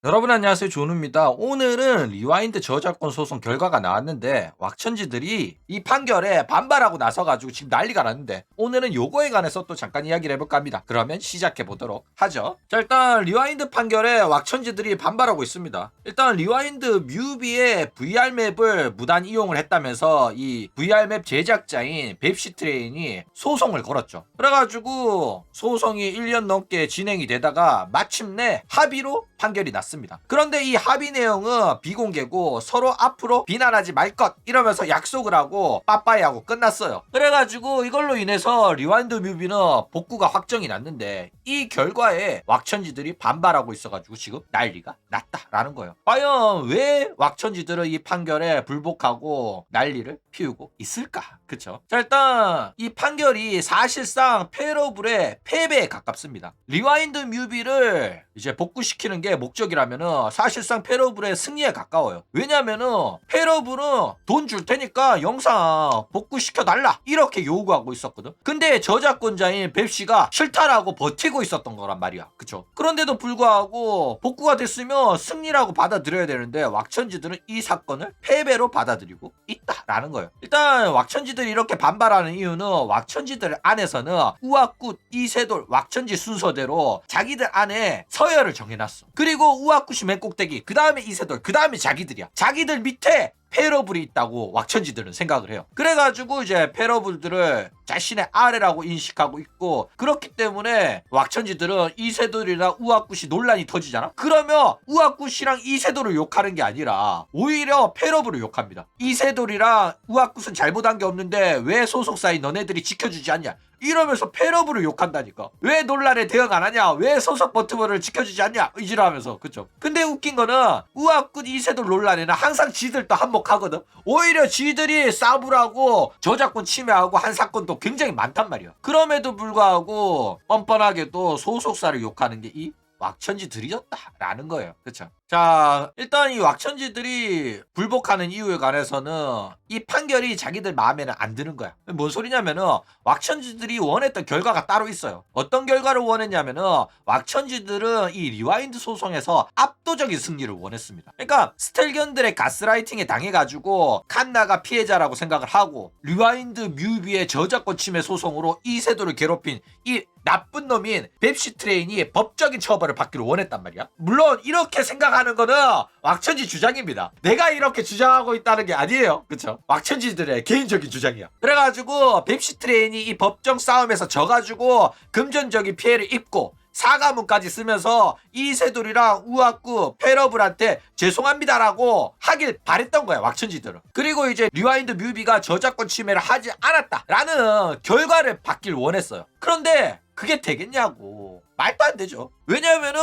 여러분 안녕하세요. 조우입니다. 오늘은 리와인드 저작권 소송 결과가 나왔는데 왁천지들이 이 판결에 반발하고 나서가지고 지금 난리가 났는데 오늘은 요거에 관해서 또 잠깐 이야기를 해볼까 합니다. 그러면 시작해 보도록 하죠. 자, 일단 리와인드 판결에 왁천지들이 반발하고 있습니다. 일단 리와인드 뮤비의 VR 맵을 무단 이용을 했다면서 이 VR 맵 제작자인 뱁시트레인이 소송을 걸었죠. 그래가지고 소송이 1년 넘게 진행이 되다가 마침내 합의로 판결이 났습니다. 그런데 이 합의 내용은 비공개고 서로 앞으로 비난하지 말 것 이러면서 약속을 하고 빠빠이 하고 끝났어요. 그래가지고 이걸로 인해서 리와인드 뮤비는 복구가 확정이 났는데 이 결과에 왁천지들이 반발하고 있어가지고 지금 난리가 났다라는 거예요. 과연 왜 왁천지들은 이 판결에 불복하고 난리를 피우고 있을까? 그쵸? 자, 일단 이 판결이 사실상 페러블의 패배에 가깝습니다. 리와인드 뮤비를 이제 복구시키는 게 목적이라면은 사실상 페러블의 승리에 가까워요. 왜냐면은 페러블은 돈 줄 테니까 영상 복구시켜 달라 이렇게 요구하고 있었거든. 근데 저작권자인 뱁시가 싫다라고 버티고 있었던 거란 말이야. 그쵸? 그런데도 불구하고 복구가 됐으면 승리라고 받아들여야 되는데 왁천지들은 이 사건을 패배로 받아들이고 있다라는 거예요. 일단 왁천지들이 이렇게 반발하는 이유는 왁천지들 안에서는 우아굿, 이세돌, 왁천지 순서대로 자기들 안에 서열을 정해놨어. 그리고 우아굿이 맨 꼭대기, 그 다음에 이세돌, 그 다음에 자기들이야. 자기들 밑에 페러블이 있다고 왁천지들은 생각을 해요. 그래가지고 이제 페러블들을 자신의 아래라고 인식하고 있고, 그렇기 때문에 왁천지들은 이세돌이나 우아굿이 논란이 터지잖아. 그러면 우아굿이랑 이세돌을 욕하는 게 아니라 오히려 페러블을 욕합니다. 이세돌이랑 우아굿은 잘못한 게 없는데 왜 소속사인 너네들이 지켜주지 않냐, 이러면서 페러블을 욕한다니까. 왜 논란에 대응 안 하냐, 왜 소속 버트버를 지켜주지 않냐 이지라면서. 그쵸? 근데 웃긴 거는 우아굿 이세돌 논란에는 항상 지들 또 한몫하거든. 오히려 지들이 싸불하고 저작권 침해하고 한 사건도 굉장히 많단 말이야. 그럼에도 불구하고 뻔뻔하게도 소속사를 욕하는 게 이 왁천지들이었다라는 거예요. 그쵸? 자, 일단 이 왁천지들이 불복하는 이유에 관해서는 이 판결이 자기들 마음에는 안 드는 거야. 뭔 소리냐면은 왁천지들이 원했던 결과가 따로 있어요. 어떤 결과를 원했냐면은 왁천지들은 이 리와인드 소송에서 압도적인 승리를 원했습니다. 그러니까 스텔견들의 가스라이팅에 당해가지고 칸나가 피해자라고 생각을 하고 리와인드 뮤비의 저작권 침해 소송으로 이세돌을 괴롭힌 이 나쁜 놈인 뱁시트레인이 법적인 처벌을 받기를 원했단 말이야. 물론 이렇게 생각하는 거는 왁천지 주장입니다. 내가 이렇게 주장하고 있다는 게 아니에요. 그쵸? 왁천지들의 개인적인 주장이야. 그래가지고 뱁시트레인이 이 법정 싸움에서 져가지고 금전적인 피해를 입고 사과문까지 쓰면서 이세돌이랑 우아쿠 페러블한테 죄송합니다라고 하길 바랬던 거야, 왁천지들은. 그리고 이제 리와인드 뮤비가 저작권 침해를 하지 않았다라는 결과를 받길 원했어요. 그런데 그게 되겠냐고. 말도 안 되죠. 왜냐면은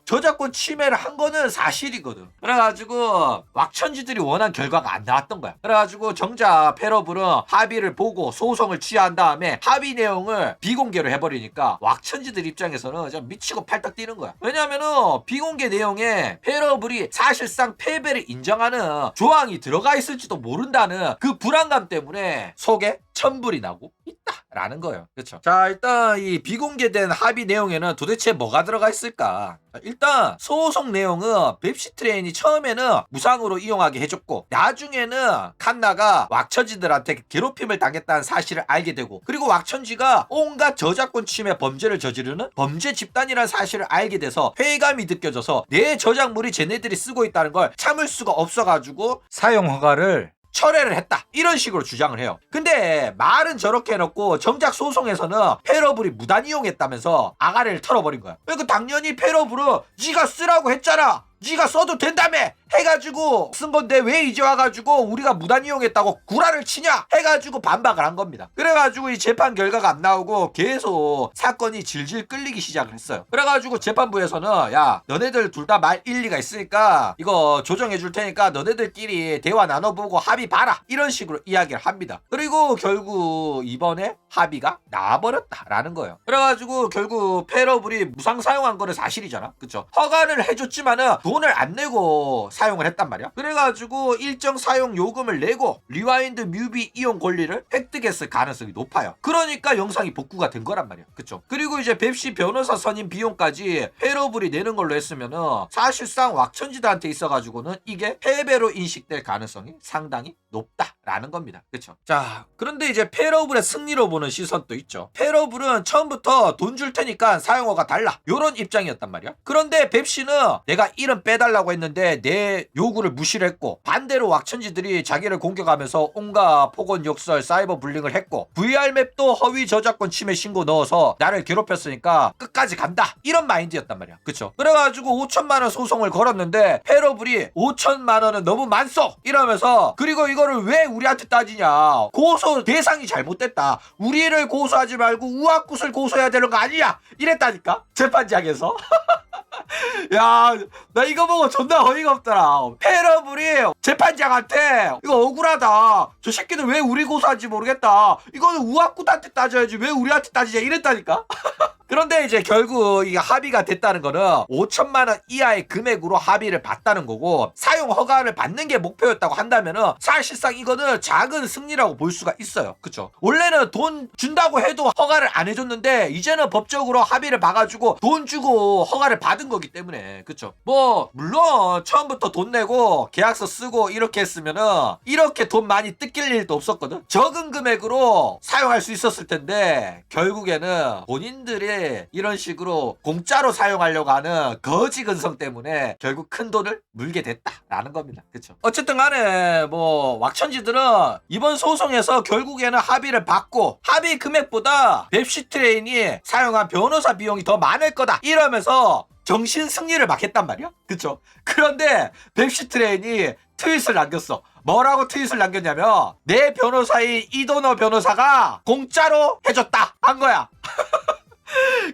저작권 침해를 한 거는 사실이거든. 그래가지고 왁천지들이 원한 결과가 안 나왔던 거야. 그래가지고 정작 페러블은 합의를 보고 소송을 취하한 다음에 합의 내용을 비공개로 해버리니까 왁천지들 입장에서는 좀 미치고 팔딱 뛰는 거야. 왜냐면은 비공개 내용에 페러블이 사실상 패배를 인정하는 조항이 들어가 있을지도 모른다는 그 불안감 때문에 속에 천불이 나고 있다라는 거예요. 그렇죠? 자, 일단 이 비공개된 합의 내용에는 도대체 뭐가 들어가 있을까? 일단 소송 내용은 뱁시트레인이 처음에는 무상으로 이용하게 해줬고, 나중에는 칸나가 왁천지들한테 괴롭힘을 당했다는 사실을 알게 되고, 그리고 왁천지가 온갖 저작권 침해 범죄를 저지르는 범죄 집단이라는 사실을 알게 돼서 회의감이 느껴져서 내 저작물이 쟤네들이 쓰고 있다는 걸 참을 수가 없어가지고 사용 허가를 철회를 했다, 이런 식으로 주장을 해요. 근데 말은 저렇게 해놓고 정작 소송에서는 페러블이 무단 이용했다면서 아가리를 털어버린 거야. 그러니까 당연히 페러블은 네가 쓰라고 했잖아, 네가 써도 된다며 해가지고 쓴 건데 왜 이제 와가지고 우리가 무단 이용했다고 구라를 치냐 해가지고 반박을 한 겁니다. 그래가지고 이 재판 결과가 안 나오고 계속 사건이 질질 끌리기 시작을 했어요. 그래가지고 재판부에서는 야, 너네들 둘 다 말 일리가 있으니까 이거 조정해 줄 테니까 너네들끼리 대화 나눠보고 합의 봐라, 이런 식으로 이야기를 합니다. 그리고 결국 이번에 합의가 나와버렸다라는 거예요. 그래가지고 결국 페러블이 무상 사용한 거는 사실이잖아. 그쵸? 허가를 해줬지만은 돈을 안 내고 사용을 했단 말이야. 그래가지고 일정 사용 요금을 내고 리와인드 뮤비 이용 권리를 획득했을 가능성이 높아요. 그러니까 영상이 복구가 된 거란 말이야. 그쵸? 그리고 이제 뱁시 변호사 선임 비용까지 페러블이 내는 걸로 했으면은 사실상 왁천지들한테 있어가지고는 이게 패배로 인식될 가능성이 상당히 높다라는 겁니다. 그쵸? 자, 그런데 이제 페러블의 승리로 보는 시선도 있죠. 페러블은 처음부터 돈 줄 테니까 사용어가 달라, 요런 입장이었단 말이야. 그런데 뱁시는 내가 이름 빼달라고 했는데 내 요구를 무시를 했고, 반대로 왁천지들이 자기를 공격하면서 온갖 폭언 욕설 사이버 불링을 했고, VR맵도 허위 저작권 침해 신고 넣어서 나를 괴롭혔으니까 끝까지 간다, 이런 마인드였단 말이야. 그쵸? 그래가지고 5천만원 소송을 걸었는데 페러블이 5천만원은 너무 많소 이러면서, 그리고 이거를 왜 우리한테 따지냐, 고소 대상이 잘못됐다, 우리를 고소하지 말고 우아굿을 고소해야 되는 거 아니냐, 이랬다니까 재판장에서. 야, 나 이거 보고 존나 어이가 없더라. 페러블이 재판장한테 이거 억울하다, 저 새끼들 왜 우리 고소한지 모르겠다, 이거는 우아굿한테 따져야지 왜 우리한테 따지냐, 이랬다니까. 그런데 이제 결국 이게 합의가 됐다는 거는 5천만 원 이하의 금액으로 합의를 봤다는 거고, 사용 허가를 받는 게 목표였다고 한다면은 사실상 이거는 작은 승리라고 볼 수가 있어요. 그쵸? 원래는 돈 준다고 해도 허가를 안 해줬는데 이제는 법적으로 합의를 봐가지고 돈 주고 허가를 받은 거기 때문에. 그쵸? 뭐 물론 처음부터 돈 내고 계약서 쓰고 이렇게 했으면은 이렇게 돈 많이 뜯길 일도 없었거든. 적은 금액으로 사용할 수 있었을 텐데 결국에는 본인들이 이런 식으로 공짜로 사용하려고 하는 거지 근성 때문에 결국 큰 돈을 물게 됐다라는 겁니다. 그쵸? 어쨌든 간에 뭐 왁천지들은 이번 소송에서 결국에는 합의를 받고, 합의 금액보다 뱁시 트레인이 사용한 변호사 비용이 더 많을 거다 이러면서 정신 승리를 막 했단 말이야. 그쵸? 그런데 뱁시 트레인이 트윗을 남겼어. 뭐라고 트윗을 남겼냐면, 내 변호사인 이도너 변호사가 공짜로 해줬다 한 거야.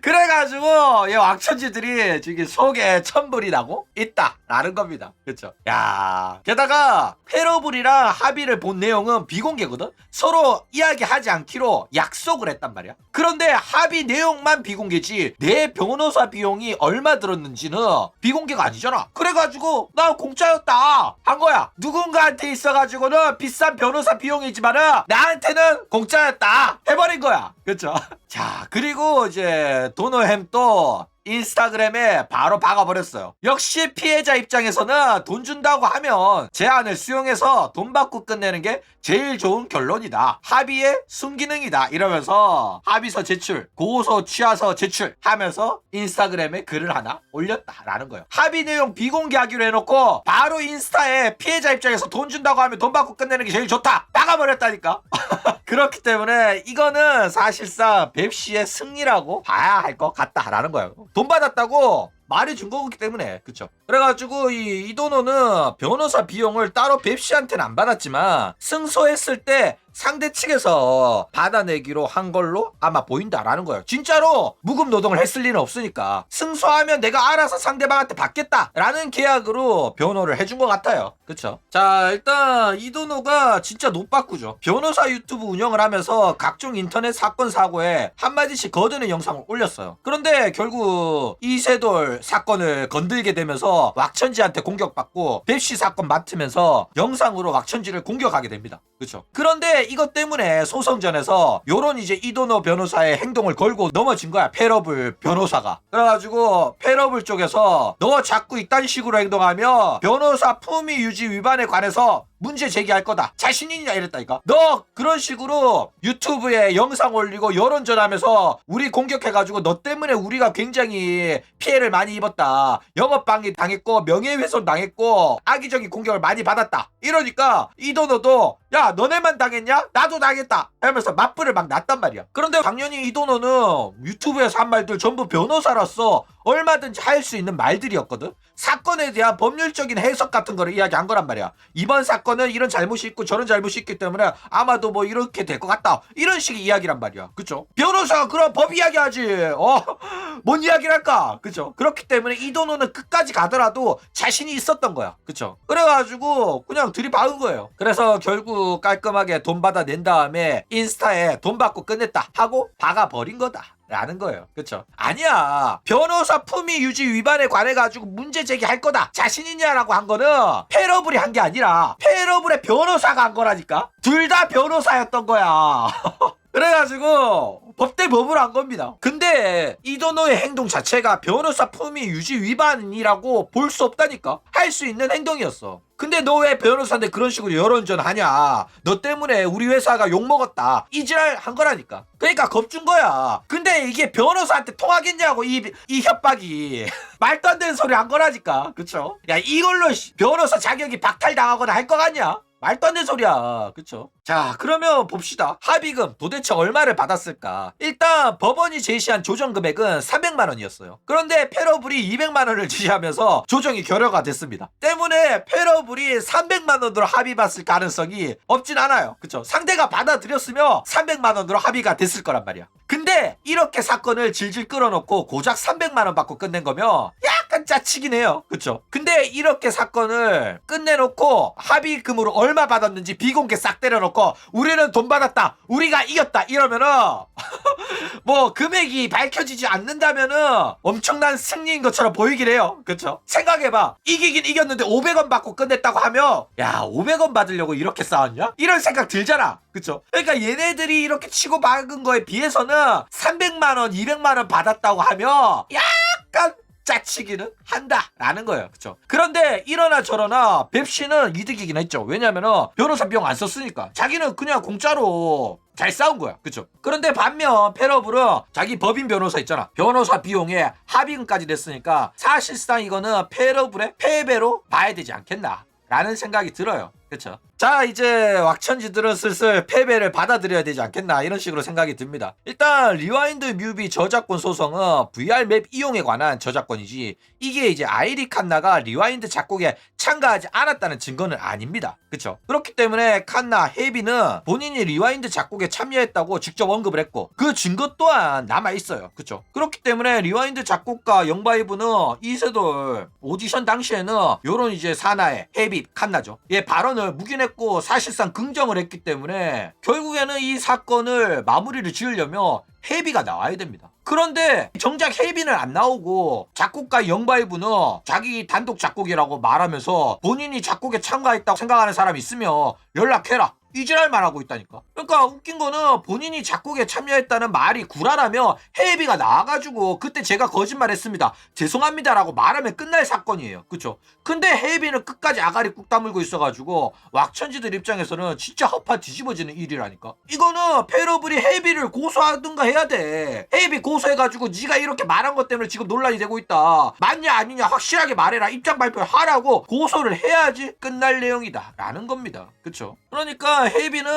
그래가지고 이 왁천지들이 지금 속에 천불이 나고 있다라는 겁니다. 그쵸? 야, 게다가 페러블이랑 합의를 본 내용은 비공개거든. 서로 이야기하지 않기로 약속을 했단 말이야. 그런데 합의 내용만 비공개지 내 변호사 비용이 얼마 들었는지는 비공개가 아니잖아. 그래가지고 나 공짜였다 한 거야. 누군가한테 있어가지고는 비싼 변호사 비용이지만은 나한테는 공짜였다 해버린 거야. 그쵸? 자, 그리고 이제 도노햄도 인스타그램에 바로 박아버렸어요. 역시 피해자 입장에서는 돈 준다고 하면 제안을 수용해서 돈 받고 끝내는 게 제일 좋은 결론이다, 합의의 순기능이다 이러면서 합의서 제출, 고소 취하서 제출 하면서 인스타그램에 글을 하나 올렸다라는 거예요. 합의 내용 비공개하기로 해놓고 바로 인스타에 피해자 입장에서 돈 준다고 하면 돈 받고 끝내는 게 제일 좋다 박아버렸다니까. 그렇기 때문에 이거는 사실상 뱁시의 승리라고 봐야 할 것 같다라는 거예요. 돈 받았다고 말해준 거기 때문에. 그쵸? 그래가지고 이 이도노는 변호사 비용을 따로 뱁시한테는 안 받았지만 승소했을 때 상대 측에서 받아내기로 한 걸로 아마 보인다라는 거예요. 진짜로 무급 노동을 했을 리는 없으니까 승소하면 내가 알아서 상대방한테 받겠다라는 계약으로 변호를 해준 것 같아요. 그쵸? 자, 일단 이도노가 진짜 노빠꾸죠. 변호사 유튜브 운영을 하면서 각종 인터넷 사건 사고에 한마디씩 거드는 영상을 올렸어요. 그런데 결국 이세돌 사건을 건들게 되면서 왁천지한테 공격받고 뱁시 사건 맡으면서 영상으로 왁천지를 공격하게 됩니다. 그쵸? 그런데 이것 때문에 소송전에서 요런 이제 이도노 변호사의 행동을 걸고 넘어진 거야, 페러블 변호사가. 그래가지고 페러블 쪽에서 너 자꾸 이딴 식으로 행동하면 변호사 품위 유지 위반에 관해서 문제 제기할 거다, 자신 있냐 이랬다니까. 너 그런 식으로 유튜브에 영상 올리고 여론전하면서 우리 공격해가지고 너 때문에 우리가 굉장히 피해를 많이 입었다, 영업방해 당했고 명예훼손 당했고 악의적인 공격을 많이 받았다 이러니까 이도노도 야 너네만 당했냐? 나도 당했다 하면서 맞불을 막 놨단 말이야. 그런데 당연히 이도노는 유튜브에서 한 말들 전부 변호사로서 얼마든지 할 수 있는 말들이었거든. 사건에 대한 법률적인 해석 같은 거를 이야기한 거란 말이야. 이번 사건은 이런 잘못이 있고 저런 잘못이 있기 때문에 아마도 뭐 이렇게 될 것 같다, 이런 식의 이야기란 말이야. 그쵸? 변호사가 그럼 법 이야기하지. 뭔 이야기를 할까? 그쵸? 그렇기 때문에 이도노는 끝까지 가더라도 자신이 있었던 거야. 그쵸? 그래가지고 그냥 들이박은 거예요. 그래서 결국 깔끔하게 돈 받아낸 다음에 인스타에 돈 받고 끝냈다 하고 박아버린 거다 라는 거예요. 그쵸? 아니야. 변호사 품위 유지 위반에 관해 가지고 문제 제기할 거다. 자신 있냐라고 한 거는 페러블이 한 게 아니라 페러블의 변호사가 한 거라니까. 둘 다 변호사였던 거야. 그래가지고 법 대 법으로 한 겁니다. 근데 이도노의 행동 자체가 변호사 품위 유지 위반이라고 볼 수 없다니까. 할 수 있는 행동이었어. 근데 너 왜 변호사인데 그런 식으로 여론전 하냐. 너 때문에 우리 회사가 욕먹었다. 이 지랄 한 거라니까. 그러니까 겁준 거야. 근데 이게 변호사한테 통하겠냐고 이 협박이. 말도 안 되는 소리 한 거라니까. 그쵸? 야 이걸로 변호사 자격이 박탈당하거나 할 거 같냐? 말도 안 되는 소리야. 그쵸? 자 그러면 봅시다. 합의금 도대체 얼마를 받았을까. 일단 법원이 제시한 조정 금액은 300만 원이었어요. 그런데 페러블이 200만 원을 지시하면서 조정이 결여가 됐습니다. 때문에 페러블이 300만 원으로 합의 봤을 가능성이 없진 않아요. 그쵸? 상대가 받아들였으면 300만 원으로 합의가 됐을 거란 말이야. 근데 이렇게 사건을 질질 끌어놓고 고작 300만 원 받고 끝낸 거면 약간 짜치긴 해요. 그쵸? 근데 이렇게 사건을 끝내놓고 합의금으로 얼마 받았는지 비공개 싹 때려놓고 우리는 돈 받았다. 우리가 이겼다. 이러면은 뭐 금액이 밝혀지지 않는다면은 엄청난 승리인 것처럼 보이긴 해요. 그쵸? 생각해봐. 이기긴 이겼는데 500원 받고 끝냈다고 하면 야 500원 받으려고 이렇게 싸웠냐? 이런 생각 들잖아. 그쵸? 그러니까 얘네들이 이렇게 치고 박은 거에 비해서는 300만원 200만원 받았다고 하면 약간 짜치기는 한다라는 거예요. 그쵸? 그런데 이러나 저러나 뱁씨는 이득이긴 했죠. 왜냐면은 변호사 비용 안 썼으니까. 자기는 그냥 공짜로 잘 싸운 거야. 그쵸? 그런데 반면 페러블은 자기 법인 변호사 있잖아. 변호사 비용에 합의금까지 냈으니까 사실상 이거는 페러블의 패배로 봐야 되지 않겠나 라는 생각이 들어요. 그쵸? 자 이제 왁천지들은 슬슬 패배를 받아들여야 되지 않겠나 이런 식으로 생각이 듭니다. 일단 리와인드 뮤비 저작권 소송은 VR 맵 이용에 관한 저작권이지 이게 이제 아이리 칸나가 리와인드 작곡에 참가하지 않았다는 증거는 아닙니다. 그쵸? 그렇기 때문에 칸나 헤비는 본인이 리와인드 작곡에 참여했다고 직접 언급을 했고 그 증거 또한 남아있어요. 그쵸? 그렇기 때문에 리와인드 작곡가 영바이브는 이세돌 오디션 당시에는 요런 이제 사나의 헤비 칸나죠. 얘 발언을 묵인했고 사실상 긍정을 했기 때문에 결국에는 이 사건을 마무리를 지으려면 헤비가 나와야 됩니다. 그런데 정작 헤비는 안 나오고 작곡가 영바이브는 자기 단독 작곡이라고 말하면서 본인이 작곡에 참가했다고 생각하는 사람이 있으면 연락해라. 이지랄만 하고 있다니까. 그러니까 웃긴 거는 본인이 작곡에 참여했다는 말이 구라라며 헤이비가 나와가지고 그때 제가 거짓말했습니다. 죄송합니다라고 말하면 끝날 사건이에요. 그쵸? 근데 헤이비는 끝까지 아가리 꾹 다물고 있어가지고 왁천지들 입장에서는 진짜 허파 뒤집어지는 일이라니까. 이거는 페러블이 헤이비를 고소하든가 해야 돼. 헤이비 고소해가지고 네가 이렇게 말한 것 때문에 지금 논란이 되고 있다. 맞냐 아니냐 확실하게 말해라. 입장 발표하라고 고소를 해야지 끝날 내용이다 라는 겁니다. 그쵸? 그러니까 헤이비는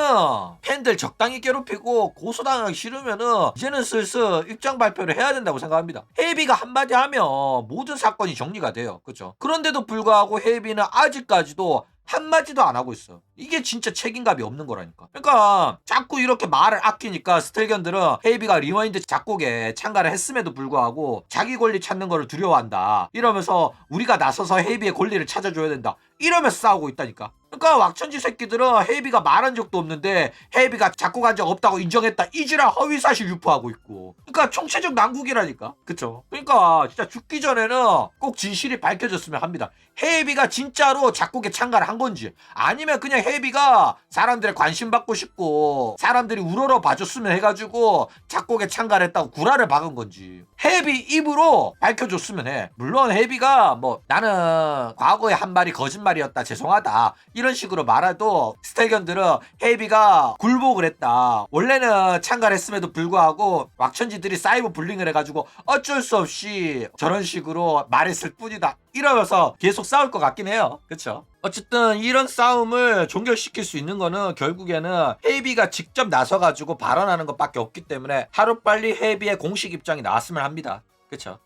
팬들 적당히 괴롭히고 고소당하기 싫으면은 이제는 슬슬 입장 발표를 해야 된다고 생각합니다. 헤이비가 한마디 하면 모든 사건이 정리가 돼요. 그쵸? 그런데도 불구하고 헤이비는 아직까지도 한마디도 안 하고 있어. 이게 진짜 책임감이 없는 거라니까. 그러니까 자꾸 이렇게 말을 아끼니까 스텔견들은 헤이비가 리와인드 작곡에 참가를 했음에도 불구하고 자기 권리 찾는 거를 두려워한다. 이러면서 우리가 나서서 헤이비의 권리를 찾아줘야 된다. 이러면서 싸우고 있다니까. 그러니까 왁천지 새끼들은 헤이비가 말한 적도 없는데 헤이비가 작곡한 적 없다고 인정했다. 이지라 허위사실 유포하고 있고. 그러니까 총체적 난국이라니까. 그쵸? 그러니까 진짜 죽기 전에는 꼭 진실이 밝혀졌으면 합니다. 헤이비가 진짜로 작곡에 참가를 한 건지 아니면 그냥 헤이비가 사람들의 관심 받고 싶고 사람들이 우러러 봐줬으면 해가지고 작곡에 참가를 했다고 구라를 박은 건지 헤이비 입으로 밝혀줬으면 해. 물론 헤이비가 뭐 나는 과거에 한 말이 거짓말이었다 죄송하다 이런 식으로 말해도 스텔견들은 헤이비가 굴복을 했다. 원래는 참가를 했음에도 불구하고 왁천지들이 사이버 불링을 해가지고 어쩔 수 없이 저런 식으로 말했을 뿐이다. 이러면서 계속 싸울 것 같긴 해요. 그쵸? 어쨌든 이런 싸움을 종결시킬 수 있는 거는 결국에는 헤이비가 직접 나서가지고 발언하는 것밖에 없기 때문에 하루빨리 헤이비의 공식 입장이 나왔으면 합니다. 그쵸?